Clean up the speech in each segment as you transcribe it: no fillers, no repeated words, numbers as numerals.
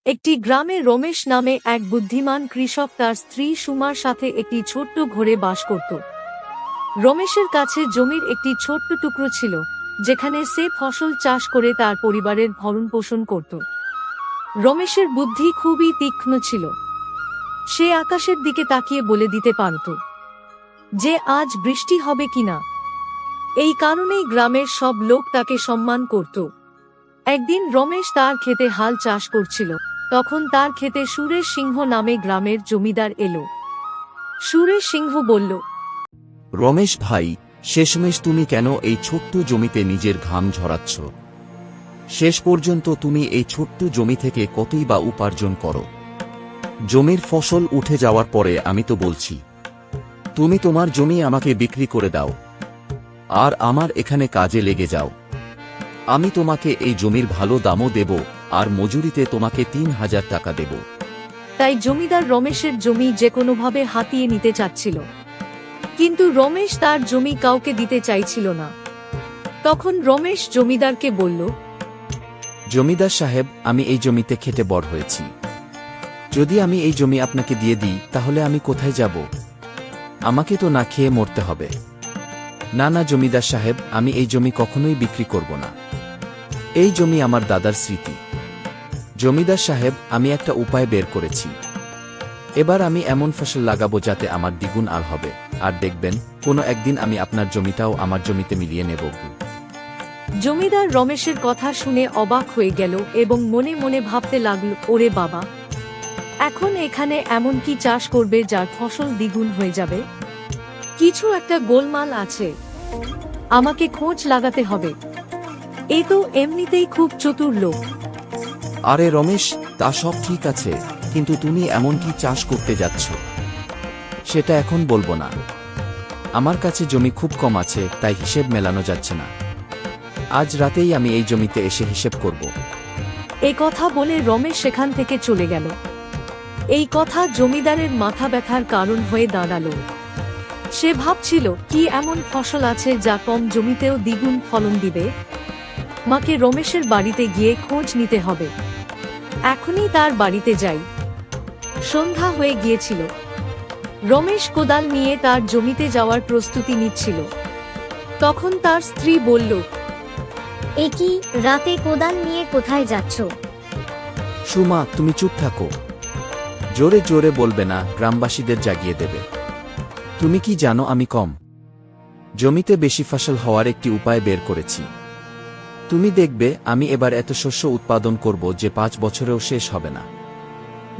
একটি গ্রামে রমেশ নামে এক বুদ্ধিমান কৃষক তার স্ত্রী সুমার সাথে একটি ছোট্ট ঘরে বাস করত। রমেশের কাছে জমির একটি ছোট্ট টুকরো ছিল, যেখানে সে ফসল চাষ করে তার পরিবারের ভরণপোষণ করত। রমেশের বুদ্ধি খুবই তীক্ষ্ণ ছিল। সে আকাশের দিকে তাকিয়ে বলে দিতে পারত যে আজ বৃষ্টি হবে কিনা। এই কারণেই গ্রামের সব লোক তাকে সম্মান করত। একদিন রমেশ তার ক্ষেতে হাল চাষ করছিল, তখন তার ক্ষেতে সুরেশ সিংহ নামে গ্রামের জমিদার এলো। সুরেশ সিংহ বলল, রমেশ ভাই, শেষমেশ তুমি কেন এই ছোট্ট জমিতে নিজের ঘাম ঝরাচ্ছ? শেষ পর্যন্ত তুমি এই ছোট্ট জমি থেকে কতই বা উপার্জন করো? জমির ফসল উঠে যাওয়ার পরে আমি তো বলছি, তুমি তোমার জমি আমাকে বিক্রি করে দাও, আর আমার এখানে কাজে লেগে যাও। আমি তোমাকে এই জমির ভালো দামও দেব, আর মজুরিতে তোমাকে ৩,০০০ টাকা দেব। তাই জমিদার রমেশের জমি যে কোনোভাবে হাতিয়ে নিতে চাচ্ছিল, কিন্তু রমেশ তার জমি কাউকে দিতে চাইছিল না। তখন রমেশ জমিদারকে বলল, জমিদার সাহেব, আমি এই জমিতে খেটে বড় হয়েছি। যদি আমি এই জমি আপনাকে দিয়ে দিই, তাহলে আমি কোথায় যাব? আমাকে তো না খেয়ে মরতে হবে। না না জমিদার সাহেব, আমি এই জমি কখনোই বিক্রি করব না। এই জমি আমার দাদার স্মৃতি। জমিদার সাহেব, আমি একটা উপায় বের করেছি। এবার আমি এমন ফসল লাগাবো যাতে আমার দ্বিগুণ আয় হবে, আর দেখবেন কোনো একদিন আমি আপনার জমিটাও আমার জমিতে মিলিয়ে নেব। জমিদার রমেশের কথা শুনে অবাক হয়ে গেল এবং মনে মনে ভাবতে লাগল, ওরে বাবা, এখন এখানে এমন কি চাষ করবে যার ফসল দ্বিগুণ হয়ে যাবে? কিছু একটা গোলমাল আছে, আমাকে খোঁজ লাগাতে হবে। এ তো এমনিতেই খুব চতুর লোক। আরে রমেশ, তা সব ঠিক আছে, কিন্তু তুমি এমন কি চাষ করতে যাচ্ছ সেটা এখন বলবো না। আমার কাছে জমি খুব কম আছে, তাই হিসেব মেলানো যাচ্ছে না। আজ রাতেই আমি এই জমিতে এসে হিসেব করব। এই কথা বলে রমেশ সেখান থেকে চলে গেল। এই কথা জমিদারের মাথা ব্যথার কারণ হয়ে দাঁড়ালো। সে ভাবছিল, কি এমন ফসল আছে যা কম জমিতেও দ্বিগুণ ফলন দিবে? মাকে রমেশের বাড়িতে গিয়ে খোঁজ নিতে হবে। এখনই তার বাড়িতে যাই। সন্ধ্যা হয়ে গিয়েছিল। রমেশ কোদাল নিয়ে তার জমিতে যাওয়ার প্রস্তুতি নিচ্ছিল। তখন তার স্ত্রী বলল, এ কি, রাতে কোদাল নিয়ে কোথায় যাচ্ছ? সুমা, তুমি চুপ থাকো। জোরে জোরে বলবে না, গ্রামবাসীদের জাগিয়ে দেবে। তুমি কি জানো আমি কম জমিতে বেশি ফসল হওয়ার একটি উপায় বের করেছি। তুমি দেখবে আমি এবার এত শস্য উৎপাদন করব যে ৫ বছরেও শেষ হবে না।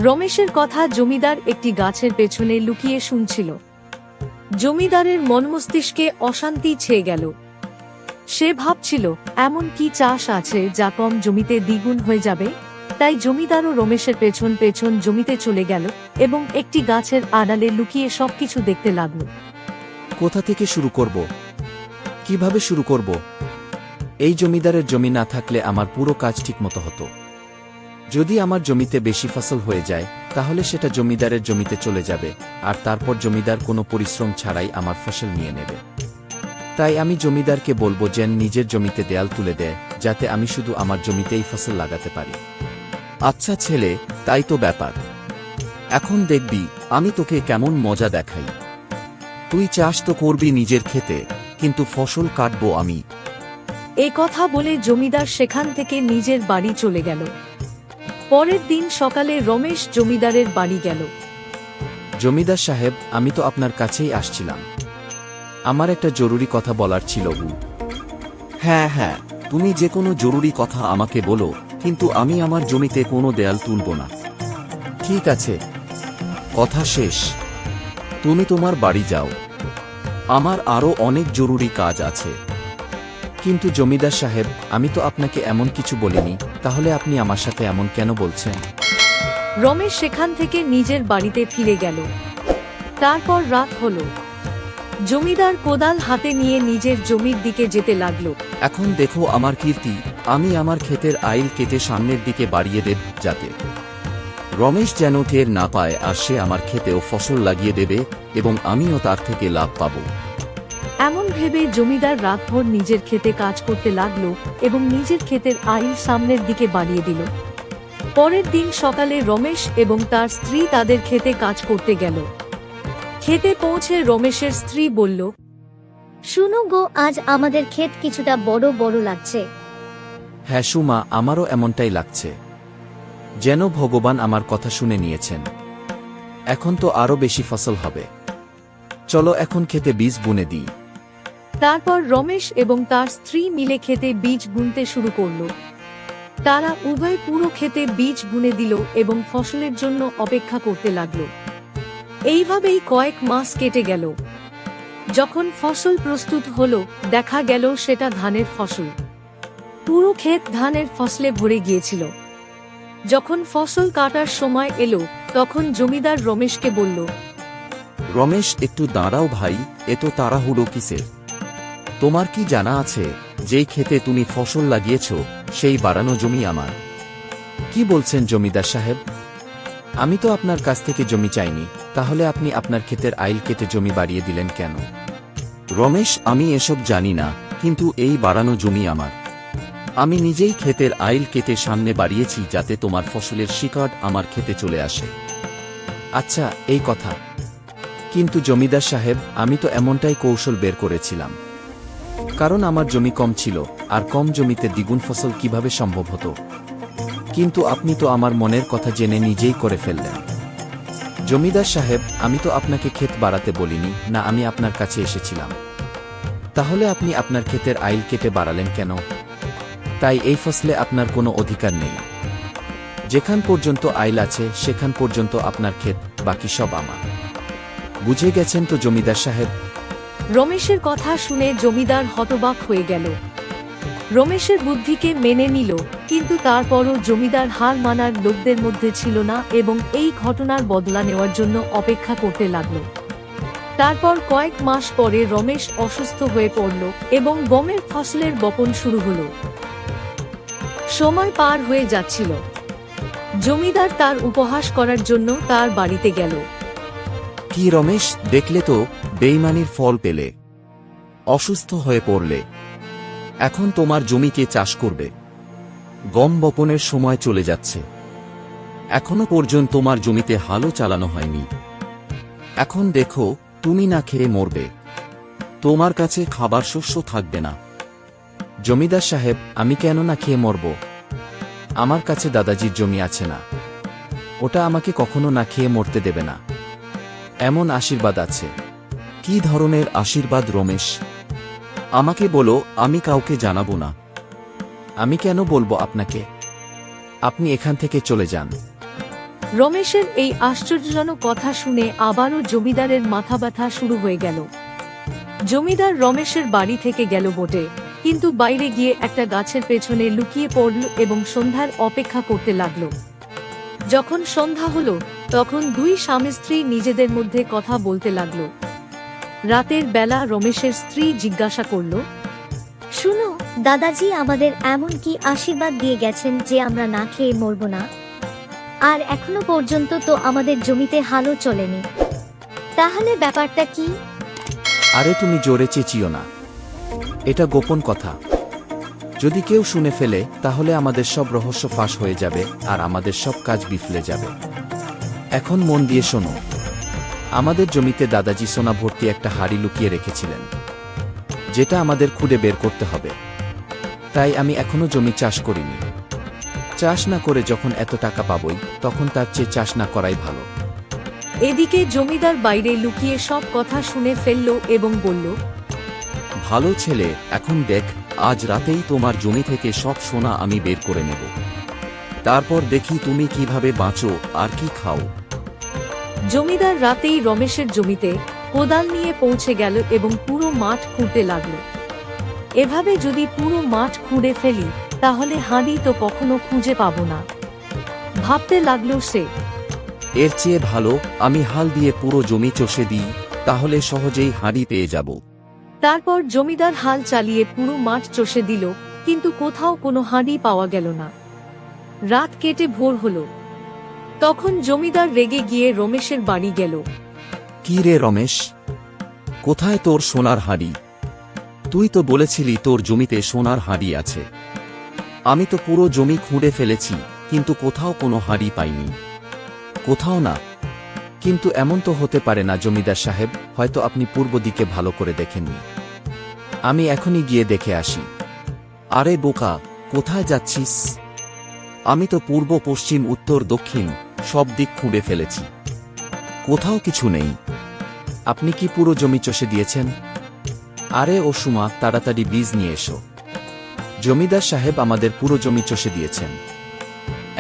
রমেশের কথা জমিদার একটি গাছের পেছনে লুকিয়ে শুনছিল। জমিদারের মনমস্তিষ্কে অশান্তি ছেয়ে গেল। সে ভাবছিল, এমন কি চাষ আছে যা কম জমিতে দ্বিগুণ হয়ে যাবে? তাই জমিদারও রমেশের পেছন পেছন জমিতে চলে গেল এবং একটি গাছের আড়ালে লুকিয়ে সবকিছু দেখতে লাগল। কোথা থেকে শুরু করব? কিভাবে শুরু করব? এই জমিদারের জমি না থাকলে আমার পুরো কাজ ঠিকমতো হতো। যদি আমার জমিতে বেশি ফসল হয়ে যায়, তাহলে সেটা জমিদারের জমিতে চলে যাবে, আর তারপর জমিদার কোনো পরিশ্রম ছাড়াই আমার ফসল নিয়ে নেবে। তাই আমি জমিদারকে বলবো যেন নিজের জমিতে দেয়াল তুলে দেয়, যাতে আমি শুধু আমার জমিতেই ফসল লাগাতে পারি। আচ্ছা ছেলে, তাই তো ব্যাপার। এখন দেখবি আমি তোকে কেমন মজা দেখাই। তুই চাষ তো করবি নিজের ক্ষেতে, কিন্তু ফসল কাটবো আমি। এই কথা বলে জমিদার সেখান থেকে নিজের বাড়ি চলে গেল। পরের দিন সকালে রমেশ জমিদারের বাড়ি গেল। জমিদার সাহেব, আমি তো আপনার কাছেই আসছিলাম। আমার একটা জরুরি কথা বলার ছিল। হ্যাঁ হ্যাঁ, তুমি যে কোনো জরুরি কথা আমাকে বলো, কিন্তু আমি আমার জমিতে কোনো দেয়াল তুলব না। ঠিক আছে, কথা শেষ। তুমি তোমার বাড়ি যাও। আমার আরও অনেক জরুরি কাজ আছে। কিন্তু জমিদার সাহেব, আমি তো আপনাকে এমন কিছু বলিনি, তাহলে আপনি আমার সাথে এমন কেন বলছেন? রমেশ সেখান থেকে নিজের বাড়িতে ফিরে গেল। তারপর রাত হল। জমিদার কোদাল হাতে নিয়ে নিজের জমির দিকে যেতে লাগলো। এখন দেখো আমার কীর্তি, আমি আমার ক্ষেতের আইল কেটে সামনের দিকে বাড়িয়ে দেব, যাতে রমেশ যেন টের না পায়, আর সে আমার ক্ষেতেও ফসল লাগিয়ে দেবে এবং আমিও তার থেকে লাভ পাব। এমন ভেবে জমিদার রাতভর নিজের ক্ষেতে কাজ করতে লাগলো এবং নিজের ক্ষেতের আইল সামনের দিকে বাড়িয়ে দিল। পরের দিন সকালে রমেশ এবং তার স্ত্রী তাদের ক্ষেতে কাজ করতে গেল। খেতে পৌঁছে রমেশের স্ত্রী বলল, শুনো গো, আজ আমাদের ক্ষেত কিছুটা বড় বড় লাগছে। হ্যাঁ সুমা, আমারও এমনটাই লাগছে, যেন ভগবান আমার কথা শুনে নিয়েছেন। এখন তো আরো বেশি ফসল হবে। চলো এখন খেতে বীজ বুনে দিই। তারপর রমেশ এবং তার স্ত্রী মিলে খেতে বীজ বুনতে শুরু করল। তারা উভয় পুরো খেতে বীজ বুনে দিল এবং ফসলের জন্য অপেক্ষা করতে লাগল। এইভাবেই কয়েক মাস কেটে গেল। যখন ফসল প্রস্তুত হলো, দেখা গেল সেটা ধানের ফসল। পুরো ক্ষেত ধানের ফসলে ভরে গিয়েছিল। যখন ফসল কাটার সময় এলো, তখন জমিদার রমেশকে বলল, রমেশ, একটু দাঁড়াও ভাই, এত তাড়াহুড়ো কিসের? তোমার কি জানা আছে, যেই ক্ষেতে তুমি ফসল লাগিয়েছ সেই বাড়ানো জমি আমার? কি বলছেন জমিদার সাহেব? আমি তো আপনার কাছ থেকে জমি চাইনি, তাহলে আপনি আপনার ক্ষেতের আইল কেটে জমি বাড়িয়ে দিলেন কেন? রমেশ, আমি এসব জানি না, কিন্তু এই বাড়ানো জমি আমার। আমি নিজেই ক্ষেতের আইল কেটে সামনে বাড়িয়েছি যাতে তোমার ফসলের শিকড় আমার ক্ষেতে চলে আসে। আচ্ছা, এই কথা। কিন্তু জমিদার সাহেব, আমি তো এমনটাই কৌশল বের করেছিলাম, কারণ আমার জমি কম ছিল, আর কম জমিতে দ্বিগুণ ফসল কিভাবে সম্ভব হতো? কিন্তু আপনি তো আমার মনের কথা জেনে নিজেই করে ফেললেন। জমিদার সাহেব, আমি তো আপনাকে ক্ষেত বাড়াতে বলিনি না, আমি আপনার কাছে এসেছিলাম। তাহলে আপনি আপনার ক্ষেতের আইল কেটে বাড়ালেন কেন? তাই এই ফসলে আপনার কোনো অধিকার নেই। যেখান পর্যন্ত আইল আছে সেখান পর্যন্ত আপনার ক্ষেত, বাকি সব আমার। বুঝে গেছেন তো জমিদার সাহেব? রমেশের কথা শুনে জমিদার হতবাক হয়ে গেল। রমেশের বুদ্ধিকে মেনে নিল, কিন্তু তারপরও জমিদার হার মানার লোকদের মধ্যে ছিল না এবং এই ঘটনার বদলা নেওয়ার জন্য অপেক্ষা করতে লাগল। তারপর কয়েক মাস পরে রমেশ অসুস্থ হয়ে পড়ল এবং গমের ফসলের বপন শুরু হলো। সময় পার হয়ে যাচ্ছিল। জমিদার তার উপহাস করার জন্য তার বাড়িতে গেল। কি রমেশ, দেখলে তো, বেইমানির ফল পেলে। অসুস্থ হয়ে পড়লে। এখন তোমার জমিকে চাষ করবে। গম বপনের সময় চলে যাচ্ছে, এখনো পর্যন্ত তোমার জমিতে হালও চালানো হয়নি। এখন দেখো, তুমি না খেয়ে মরবে। তোমার কাছে খাবার শস্য থাকবে না। জমিদার সাহেব, আমি কেন না খেয়ে মরব? আমার কাছে দাদাজির জমি আছে না, ওটা আমাকে কখনো না খেয়ে মরতে দেবে না। এমন আশীর্বাদ আছে। কি ধরনের আশীর্বাদ রমেশ? আমাকে বলো, আমি কাউকে জানাবো না। আমি কেন বলবো আপনাকে? আপনি এখান থেকে চলে যান। রমেশের এই আশ্চর্যজনক কথা শুনে আবারও জমিদারের মাথা ব্যথা শুরু হয়ে গেল। জমিদার রমেশের বাড়ি থেকে গেল বটে, কিন্তু বাইরে গিয়ে একটা গাছের পেছনে লুকিয়ে পড়ল এবং সন্ধ্যার অপেক্ষা করতে লাগল। যখন সন্ধ্যা হলো, তখন দুই স্বামী স্ত্রী নিজেদের মধ্যে কথা বলতে লাগল। রাতের বেলা রমেশের স্ত্রী জিজ্ঞাসা করল, শুনো, দাদাজি আমাদের এমন কি আশীর্বাদ দিয়ে গেছেন যে আমরা না খেয়ে মরব না? আর এখনো পর্যন্ত তো আমাদের জমিতে হালও চলেনি। তাহলে ব্যাপারটা কি? আরে তুমি জোরে চেঁচিও না, এটা গোপন কথা। যদি কেউ শুনে ফেলে তাহলে আমাদের সব রহস্য ফাঁস হয়ে যাবে আর আমাদের সব কাজ বিফলে যাবে। এখন মন দিয়ে শোনো। আমাদের জমিতে দাদাজি সোনা ভর্তি একটা হাড়ি লুকিয়ে রেখেছিলেন, যেটা আমাদের খুঁড়ে বের করতে হবে। তাই আমি এখনো জমি চাষ করিনি। চাষ না করে যখন এত টাকা পাবই, তখন তার চেয়ে চাষ না করাই ভালো। এদিকে জমিদার বাইরে লুকিয়ে সব কথা শুনে ফেলল এবং বলল, ভালো ছেলে, এখন দেখ, আজ রাতেই তোমার জমি থেকে সব সোনা আমি বের করে নেব। তারপর দেখি তুমি কিভাবে বাঁচো আর কি খাও। জমিদার রাতেই রমেশের জমিতে কোদাল নিয়ে পৌঁছে গেল এবং পুরো মাঠ খুঁড়তে লাগলো। এভাবে যদি পুরো মাঠ খুঁড়ে ফেলি, তাহলে হাঁড়ি তো কখনো খুঁজে পাবো না, ভাবতে লাগলো সে। এর চেয়ে ভালো আমি হাল দিয়ে পুরো জমি চষে দিই, তাহলে সহজেই হাঁড়ি পেয়ে যাব। তারপর জমিদার হাল চালিয়ে পুরো মাঠ চষে দিল, কিন্তু কোথাও কোনো হাঁড়ি পাওয়া গেল না। রাত কেটে ভোর হলো। তখন জমিদার রেগে গিয়ে রমেশের বাড়ি গেল। কি রে রমেশ, কোথায় তোর সোনার হাঁড়ি? তুই তো বলেছিলি তোর জমিতে সোনার হাঁড়ি আছে। আমি তো পুরো জমি খুঁড়ে ফেলেছি, কিন্তু কোথাও কোনো হাঁড়ি পাইনি। কোথাও না। কিন্তু এমন তো হতে পারে না জমিদার সাহেব, হয়তো আপনি পূর্ব দিকে ভালো করে দেখেননি। আমি এখনই গিয়ে দেখে আসি। আরে বোকা, কোথায় যাচ্ছিস? আমি তো পূর্ব, পশ্চিম, উত্তর, দক্ষিণ সব দিক খুঁড়ে ফেলেছি, কোথাও কিছু নেই। আপনি কি পুরো জমি চষে দিয়েছেন? আরে ও সুমা, তাড়াতাড়ি বীজ নিয়ে এসো। জমিদার সাহেব আমাদের পুরো জমি চষে দিয়েছেন,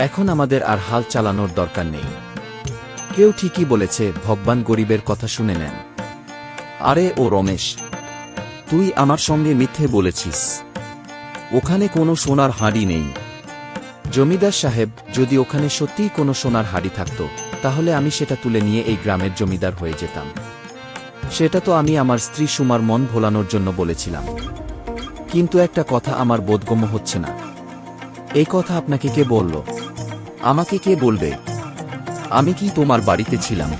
এখন আমাদের আর হাল চালানোর দরকার নেই। কেউ ঠিকই বলেছে, ভগবান গরিবের কথা শুনে নেন। আরে ও রমেশ, তুই আমার সঙ্গে মিথ্যে বলেছিস। ওখানে কোনো সোনার হাঁড়ি নেই। জমিদার সাহেব, যদি ওখানে সত্যিই কোনো সোনার হাঁড়ি থাকত, তাহলে আমি সেটা তুলে নিয়ে এই গ্রামের জমিদার হয়ে যেতাম। সেটা তো আমি আমার স্ত্রী সুমার মন ভোলানোর জন্য বলেছিলাম। কিন্তু একটা কথা আমার বোধগম্য হচ্ছে না। এই কথা আপনাকে কে বলল? আমাকে কে বলবে? আমি কি তোমার বাড়িতে ছিলাম?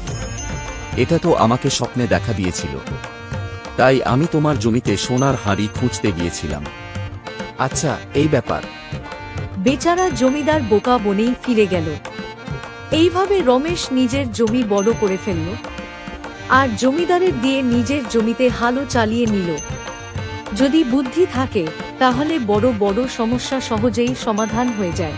এটা তো আমাকে স্বপ্নে দেখা দিয়েছিল, তাই আমি তোমার জমিতে সোনার হাঁড়ি খুঁজতে গিয়েছিলাম। আচ্ছা, এই ব্যাপার। বেচারা জমিদার বোকা বনেই ফিরে গেল। এইভাবে রমেশ নিজের জমি বড় করে ফেলল, আর জমিদারের দিয়ে নিজের জমিতে হালও চালিয়ে নিল। যদি বুদ্ধি থাকে, তাহলে বড় বড় সমস্যা সহজেই সমাধান হয়ে যায়।